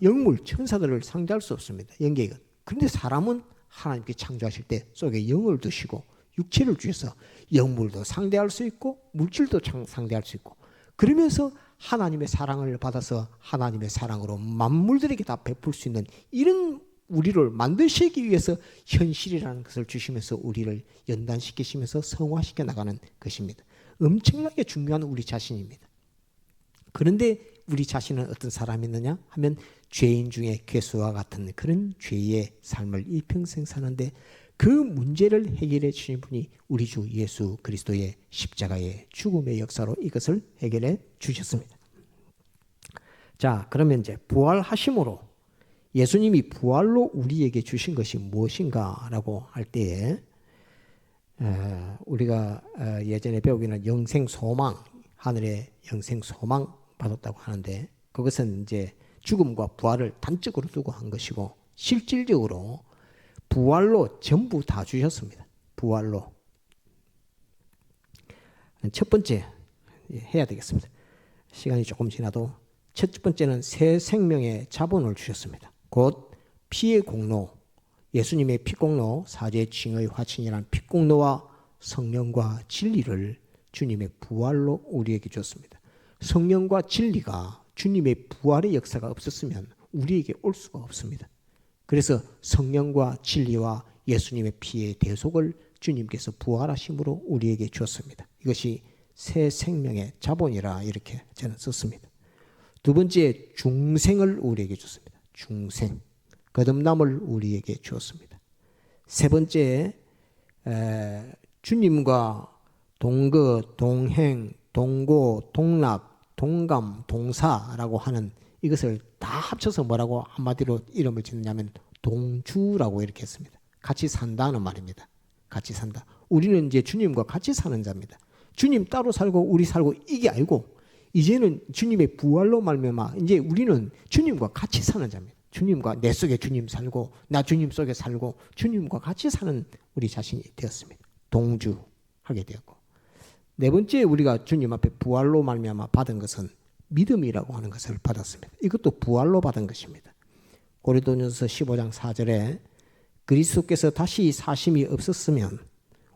영물, 천사들을 상대할 수 없습니다. 영계가. 그런데 사람은 하나님께 창조하실 때 속에 영을 두시고 육체를 주셔서 영물도 상대할 수 있고 물질도 상대할 수 있고 그러면서 하나님의 사랑을 받아서 하나님의 사랑으로 만물들에게 다 베풀 수 있는 이런 우리를 만드시기 위해서 현실이라는 것을 주시면서 우리를 연단시키시면서 성화시켜 나가는 것입니다. 엄청나게 중요한 우리 자신입니다. 그런데 우리 자신은 어떤 사람이느냐 하면 죄인 중에 괴수와 같은 그런 죄의 삶을 일평생 사는데 그 문제를 해결해 주신 분이 우리 주 예수 그리스도의 십자가의 죽음의 역사로 이것을 해결해 주셨습니다. 자, 그러면 이제 부활하심으로 예수님이 부활로 우리에게 주신 것이 무엇인가라고 할 때에 우리가 예전에 배우기는 영생 소망, 하늘의 영생 소망 받았다고 하는데 그것은 이제 죽음과 부활을 단적으로 두고 한 것이고 실질적으로 부활로 전부 다 주셨습니다. 부활로. 첫 번째 해야 되겠습니다. 시간이 조금 지나도 첫 번째는 새 생명의 자본을 주셨습니다. 곧 피의 공로, 예수님의 피공로, 사제 징의 화친이라는 피공로와 성령과 진리를 주님의 부활로 우리에게 줬습니다. 성령과 진리가 주님의 부활의 역사가 없었으면 우리에게 올 수가 없습니다. 그래서 성령과 진리와 예수님의 피의 대속을 주님께서 부활하심으로 우리에게 주었습니다. 이것이 새 생명의 자본이라 이렇게 저는 썼습니다. 두 번째, 중생을 우리에게 줬습니다. 중생, 거듭남을 우리에게 주었습니다. 세 번째, 주님과 동거, 동행, 동고, 동락, 동감, 동사라고 하는 이것을 다 합쳐서 뭐라고 한마디로 이름을 짓느냐면 동주라고 이렇게 했습니다. 같이 산다는 말입니다. 같이 산다. 우리는 이제 주님과 같이 사는 자입니다. 주님 따로 살고 우리 살고 이게 아니고 이제는 주님의 부활로 말미암아 이제 우리는 주님과 같이 사는 자입니다. 주님과 내 속에 주님 살고 나 주님 속에 살고 주님과 같이 사는 우리 자신이 되었습니다. 동주하게 되었고 네 번째 우리가 주님 앞에 부활로 말미암아 받은 것은 믿음이라고 하는 것을 받았습니다. 이것도 부활로 받은 것입니다. 고린도전서 15장 4절에 그리스도께서 다시 사심이 없었으면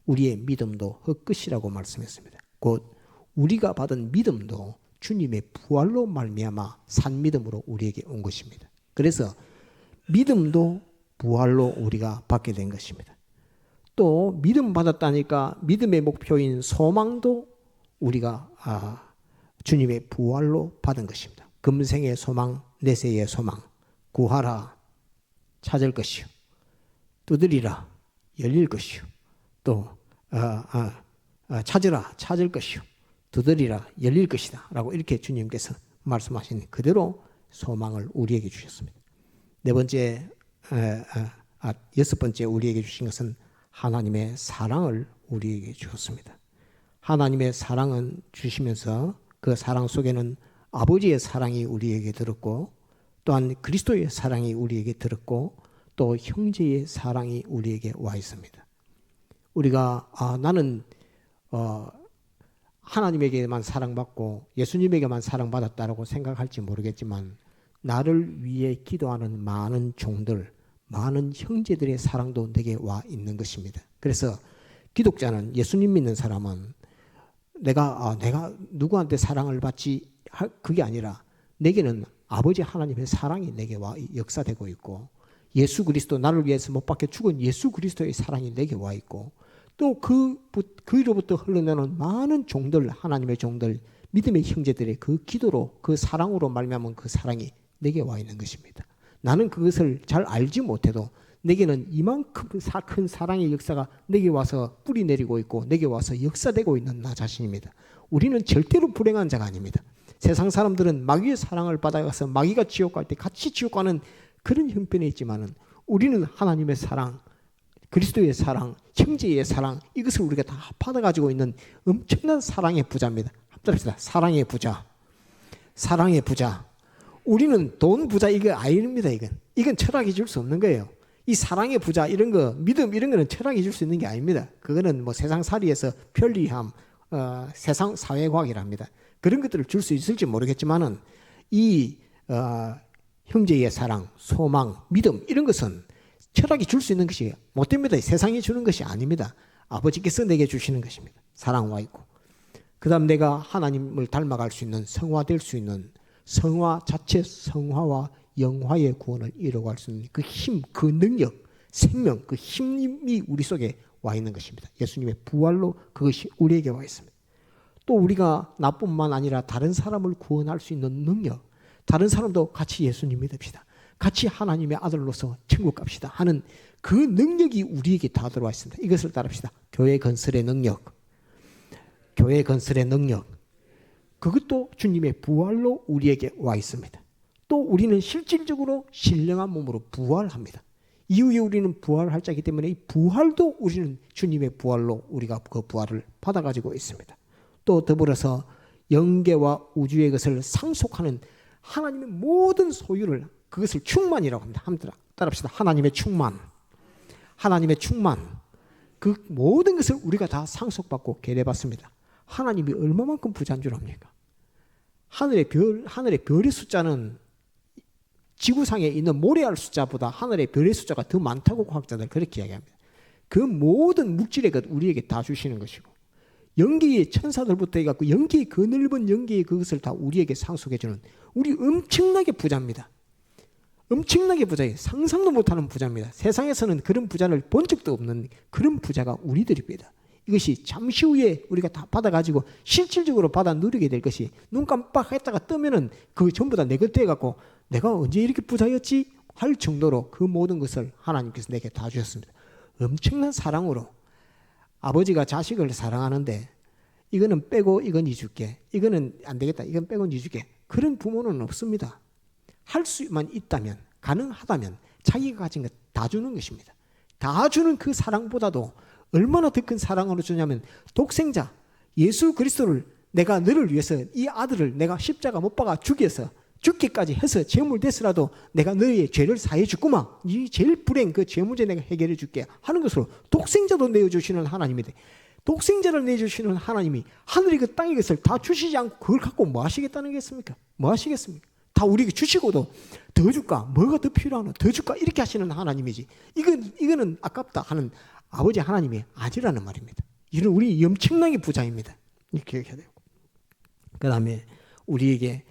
우리의 믿음도 헛것이라고 말씀했습니다. 곧 우리가 받은 믿음도 주님의 부활로 말미암아 산 믿음으로 우리에게 온 것입니다. 그래서 믿음도 부활로 우리가 받게 된 것입니다. 또 믿음 받았다니까 믿음의 목표인 소망도 우리가 주님의 부활로 받은 것입니다. 금생의 소망, 내세의 소망, 구하라, 찾을 것이요, 두드리라, 열릴 것이요, 또 찾으라, 찾을 것이요, 두드리라, 열릴 것이다 라고 이렇게 주님께서 말씀하신 그대로 소망을 우리에게 주셨습니다. 네 번째, 여섯 번째 우리에게 주신 것은 하나님의 사랑을 우리에게 주었습니다. 하나님의 사랑은 주시면서 그 사랑 속에는 아버지의 사랑이 우리에게 들었고 또한 그리스도의 사랑이 우리에게 들었고 또 형제의 사랑이 우리에게 와 있습니다. 우리가 나는 하나님에게만 사랑받고 예수님에게만 사랑받았다라고 생각할지 모르겠지만 나를 위해 기도하는 많은 종들, 많은 형제들의 사랑도 내게 와 있는 것입니다. 그래서 기독자는 예수님 믿는 사람은 내가 누구한테 사랑을 받지 그게 아니라 내게는 아버지 하나님의 사랑이 내게 와 역사되고 있고 예수 그리스도 나를 위해서 못 박혀 죽은 예수 그리스도의 사랑이 내게 와 있고 또 그로부터 흘러나오는 많은 종들 하나님의 종들 믿음의 형제들의 그 기도로 그 사랑으로 말미암은 그 사랑이 내게 와 있는 것입니다. 나는 그것을 잘 알지 못해도 내게는 이만큼 큰 사랑의 역사가 내게 와서 뿌리 내리고 있고 내게 와서 역사되고 있는 나 자신입니다. 우리는 절대로 불행한 자가 아닙니다. 세상 사람들은 마귀의 사랑을 받아가서 마귀가 지옥 갈 때 같이 지옥 가는 그런 형편에 있지만은 우리는 하나님의 사랑, 그리스도의 사랑, 형제의 사랑, 이것을 우리가 다 받아가지고 있는 엄청난 사랑의 부자입니다. 합달합시다. 사랑의 부자. 사랑의 부자. 우리는 돈 부자 이거 아닙니다. 이건 철학이 줄 수 없는 거예요. 이 사랑의 부자 이런 거, 믿음 이런 거는 철학이 줄 수 있는 게 아닙니다. 그거는 뭐 세상살이에서 편리함, 세상 사회과학이랍니다. 그런 것들을 줄 수 있을지 모르겠지만은 이 형제의 사랑, 소망, 믿음 이런 것은 철학이 줄 수 있는 것이 못 됩니다. 세상이 주는 것이 아닙니다. 아버지께서 내게 주시는 것입니다. 사랑과 있고. 그 다음 내가 하나님을 닮아갈 수 있는, 성화될 수 있는, 성화 자체 성화와 영화의 구원을 이루어갈 수 있는 그 힘, 그 능력, 생명, 그 힘이 우리 속에 와 있는 것입니다. 예수님의 부활로 그것이 우리에게 와 있습니다. 또 우리가 나뿐만 아니라 다른 사람을 구원할 수 있는 능력, 다른 사람도 같이 예수님 믿읍시다, 같이 하나님의 아들로서 천국 갑시다 하는 그 능력이 우리에게 다 들어와 있습니다. 이것을 따릅시다. 교회 건설의 능력, 교회 건설의 능력, 그것도 주님의 부활로 우리에게 와 있습니다. 또 우리는 실질적으로 신령한 몸으로 부활합니다. 이후에 우리는 부활할 자이기 때문에 이 부활도 우리는 주님의 부활로 우리가 그 부활을 받아가지고 있습니다. 또 더불어서 영계와 우주의 것을 상속하는 하나님의 모든 소유를, 그것을 충만이라고 합니다. 한번 따라합시다. 하나님의 충만. 하나님의 충만. 그 모든 것을 우리가 다 상속받고 계례받습니다. 하나님이 얼마만큼 부자인 줄 압니까? 하늘의 별의 숫자는 지구상에 있는 모래알 숫자보다 하늘의 별의 숫자가 더 많다고 과학자들 그렇게 이야기합니다. 그 모든 물질의 것 우리에게 다 주시는 것이고, 영계의 천사들부터 해갖고 영계의 그 넓은 영계의 그것을 다 우리에게 상속해주는, 우리 엄청나게 부자입니다. 엄청나게 부자예요. 상상도 못하는 부자입니다. 세상에서는 그런 부자를 본 적도 없는 그런 부자가 우리들입니다. 이것이 잠시 후에 우리가 다 받아가지고 실질적으로 받아 누리게 될 것이, 눈 깜빡했다가 뜨면은 그 전부 다 내 곁에 해갖고 내가 언제 이렇게 부자였지? 할 정도로 그 모든 것을 하나님께서 내게 다 주셨습니다. 엄청난 사랑으로 아버지가 자식을 사랑하는데 이거는 빼고 이건 이 줄게, 이거는 안 되겠다, 이건 빼고 이 줄게, 그런 부모는 없습니다. 할 수만 있다면, 가능하다면 자기가 가진 것 다 주는 것입니다. 다 주는 그 사랑보다도 얼마나 더 큰 사랑으로 주냐면, 독생자 예수 그리스도를, 내가 너를 위해서 이 아들을 내가 십자가 못 박아 죽여서 죽기까지 해서 제물됐으라도 내가 너의 죄를 사해 주구만, 이 제일 불행 그 죄 문제 내가 해결해 줄게 하는 것으로 독생자도 내어주시는 하나님인데, 독생자를 내주시는 하나님이 하늘의 그 땅의 것을 다 주시지 않고 그걸 갖고 뭐 하시겠다는 겠습니까? 뭐 하시겠습니까? 다 우리에게 주시고도 더 줄까? 뭐가 더 필요하나? 더 줄까? 이렇게 하시는 하나님이지, 이거는 아깝다 하는 아버지 하나님이 아니라는 말입니다. 이런 우리 엄청나게 부자입니다. 이렇게 기억해야 되고, 그 다음에 우리에게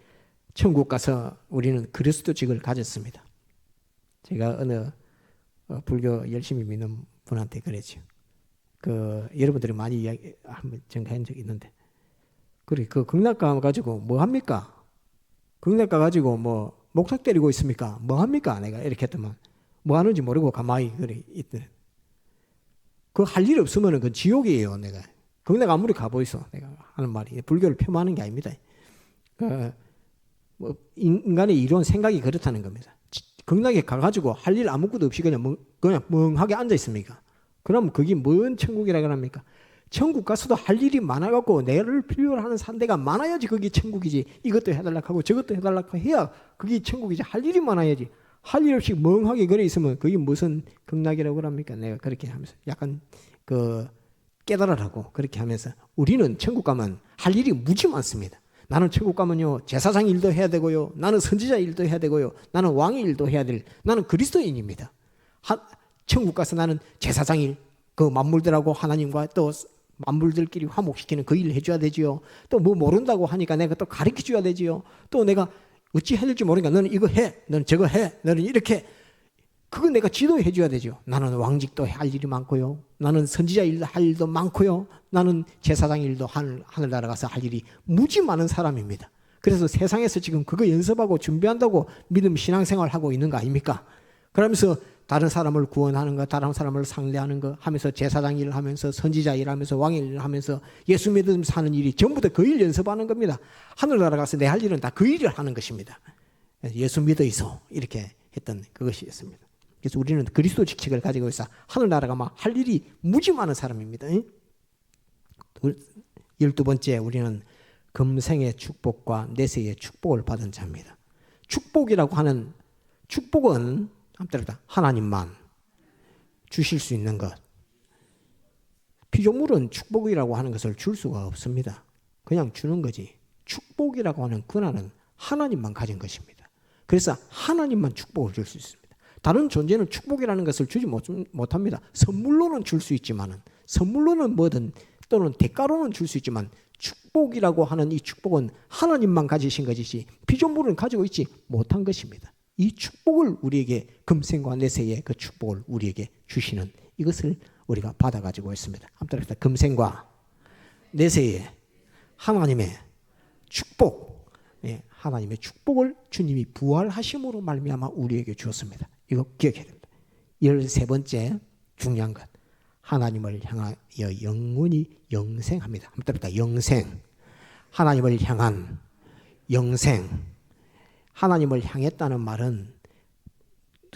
천국 가서 우리는 그리스도직을 가졌습니다. 제가 어느 불교 열심히 믿는 분한테 그랬죠. 여러분들이 많이 이야기 한번 전가한 적이 있는데, 그래 그 극락가 가지고 뭐 합니까? 극락가 가지고 뭐 목탁 때리고 있습니까? 뭐 합니까? 내가 이렇게 했더만 뭐 하는지 모르고 가만히 그래 있대. 그 할 일 없으면은 그 지옥이에요. 내가 극락 아무리 가보이소, 내가 하는 말이 불교를 폄하하는 게 아닙니다. 뭐 인간의 이론 생각이 그렇다는 겁니다. 극락에 가가지고 할 일 아무것도 없이 그냥 멍하게 앉아 있습니까? 그럼 그게 뭔 천국이라 그럽니까? 천국 가서도 할 일이 많아갖고 내를 필요로 하는 산대가 많아야지 그게 천국이지. 이것도 해달라고 하고 저것도 해달라고 해야 그게 천국이지. 할 일이 많아야지. 할 일 없이 멍하게 그래 있으면 그게 무슨 극락이라고 그럽니까? 내가 그렇게 하면서 약간 깨달으라고 그렇게 하면서, 우리는 천국 가면 할 일이 무지 많습니다. 나는 천국 가면요 제사장 일도 해야 되고요, 나는 선지자 일도 해야 되고요, 나는 왕의 일도 해야 될, 나는 그리스도인입니다. 천국 가서 나는 제사장 일, 그 만물들하고 하나님과 또 만물들끼리 화목시키는 그 일을 해줘야 되지요. 또 뭐 모른다고 하니까 내가 또 가르쳐줘야 되지요. 또 내가 어찌 해야 될지 모르니까 너는 이거 해, 너는 저거 해, 너는 이렇게, 그거 내가 지도해 줘야 되죠. 나는 왕직도 할 일이 많고요, 나는 선지자 일도 할 일도 많고요, 나는 제사장 일도 하늘나라 가서 할 일이 무지 많은 사람입니다. 그래서 세상에서 지금 그거 연습하고 준비한다고 믿음 신앙생활 하고 있는 거 아닙니까? 그러면서 다른 사람을 구원하는 것, 다른 사람을 상대하는 것 하면서 제사장 일을 하면서 선지자 일을 하면서 왕의 일을 하면서 예수 믿으면서 사는 일이 전부 다 그 일 연습하는 겁니다. 하늘나라 가서 내 할 일은 다 그 일을 하는 것입니다. 예수 믿어 있어 이렇게 했던 그것이었습니다. 그래서 우리는 그리스도 직책을 가지고 있어 하늘나라가 막 할 일이 무지 많은 사람입니다. 12번째, 우리는 금생의 축복과 내세의 축복을 받은 자입니다. 축복이라고 하는, 축복은 하나님만 주실 수 있는 것. 피조물은 축복이라고 하는 것을 줄 수가 없습니다. 그냥 주는 거지. 축복이라고 하는 권한은 하나님만 가진 것입니다. 그래서 하나님만 축복을 줄 수 있습니다. 다른 존재는 축복이라는 것을 주지 못합니다. 선물로는 줄 수 있지만, 선물로는 뭐든 또는 대가로는 줄 수 있지만, 축복이라고 하는 이 축복은 하나님만 가지신 것이지 피조물은 가지고 있지 못한 것입니다. 이 축복을 우리에게, 금생과 내세의 그 축복을 우리에게 주시는 이것을 우리가 받아가지고 있습니다. 한번 따라합시다. 금생과 내세의 하나님의 축복, 하나님의 축복을 주님이 부활하심으로 말미암아 우리에게 주었습니다. 이거 기억해야 됩니다. 13번째 중요한 것, 하나님을 향하여 영원히 영생합니다. 한번 따라합시다. 영생. 하나님을 향한 영생. 하나님을 향했다는 말은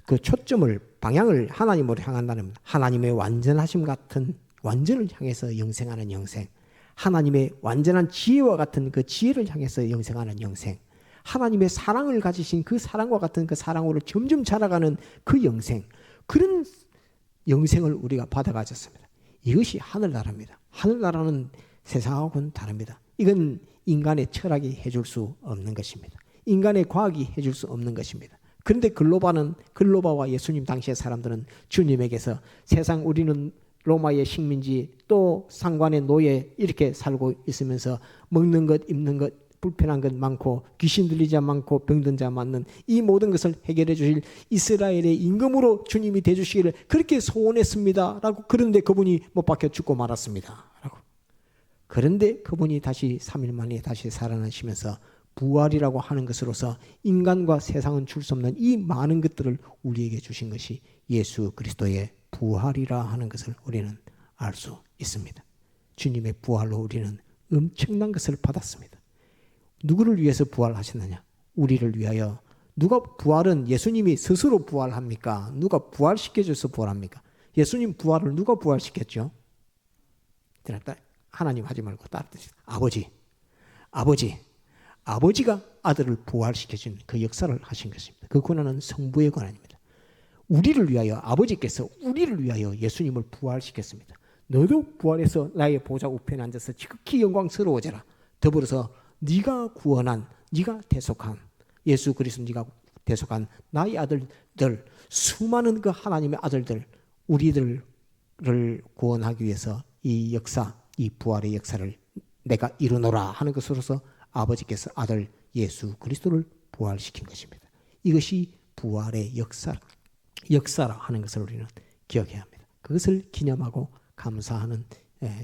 그 초점을, 방향을 하나님으로 향한다는, 하나님의 완전하심 같은 완전을 향해서 영생하는 영생, 하나님의 완전한 지혜와 같은 그 지혜를 향해서 영생하는 영생, 하나님의 사랑을 가지신 그 사랑과 같은 그 사랑으로 점점 자라가는 그 영생, 그런 영생을 우리가 받아가졌습니다. 이것이 하늘나라입니다. 하늘나라는 세상하고는 다릅니다. 이건 인간의 철학이 해줄 수 없는 것입니다. 인간의 과학이 해줄 수 없는 것입니다. 그런데 글로바와 예수님 당시의 사람들은 주님에게서 세상, 우리는 로마의 식민지, 또 상관의 노예 이렇게 살고 있으면서 먹는 것, 입는 것, 불편한 것 많고 귀신 들린 자 많고 병든 자 많는 이 모든 것을 해결해 주실 이스라엘의 임금으로 주님이 되주시기를 그렇게 소원했습니다 라고. 그런데 그분이 못 박혀 죽고 말았습니다 라고. 그런데 그분이 다시 3일 만에 다시 살아나시면서 부활이라고 하는 것으로서 인간과 세상은 줄 수 없는 이 많은 것들을 우리에게 주신 것이 예수 그리스도의 부활이라 하는 것을 우리는 알 수 있습니다. 주님의 부활로 우리는 엄청난 것을 받았습니다. 누구를 위해서 부활하셨느냐? 우리를 위하여. 누가 부활은 예수님이 스스로 부활합니까? 누가 부활시켜줘서 부활합니까? 예수님 부활을 누가 부활시켰죠? 하나님 하지 말고 따뜻히 아버지가 아들을 부활시켜준 그 역사를 하신 것입니다. 그 권한은 성부의 권한입니다. 우리를 위하여, 아버지께서 우리를 위하여 예수님을 부활시켰습니다. 너도 부활해서 나의 보좌 우편에 앉아서 지극히 영광스러워져라. 더불어서 네가 구원한, 네가 대속한, 예수 그리스도 네가 대속한 나의 아들들, 수많은 그 하나님의 아들들, 우리들을 구원하기 위해서 이 역사, 이 부활의 역사를 내가 이루노라 하는 것으로서 아버지께서 아들 예수 그리스도를 부활시킨 것입니다. 이것이 부활의 역사라 하는 것을 우리는 기억해야 합니다. 그것을 기념하고 감사하는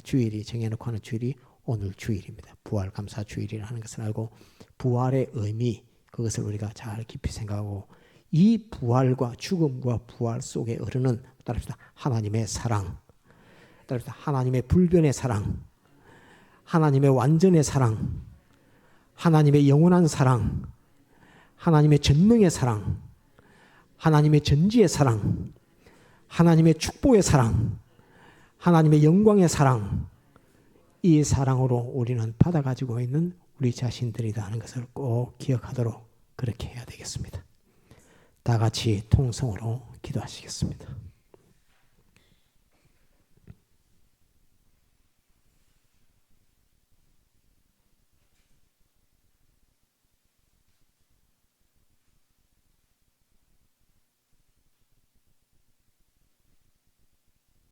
주일이, 정해놓고 하는 주일이 오늘 주일입니다. 부활 감사 주일이라는 것을 알고 부활의 의미, 그것을 우리가 잘 깊이 생각하고 이 부활과 죽음과 부활 속에 흐르는, 따릅시다, 하나님의 사랑, 따릅시다, 하나님의 불변의 사랑, 하나님의 완전의 사랑, 하나님의 영원한 사랑, 하나님의 전능의 사랑, 하나님의 전지의 사랑, 하나님의 축복의 사랑, 하나님의 영광의 사랑, 이 사랑으로 우리는 받아가지고 있는 우리 자신들이다 하는 것을 꼭 기억하도록 그렇게 해야 되겠습니다. 다 같이 통성으로 기도하시겠습니다.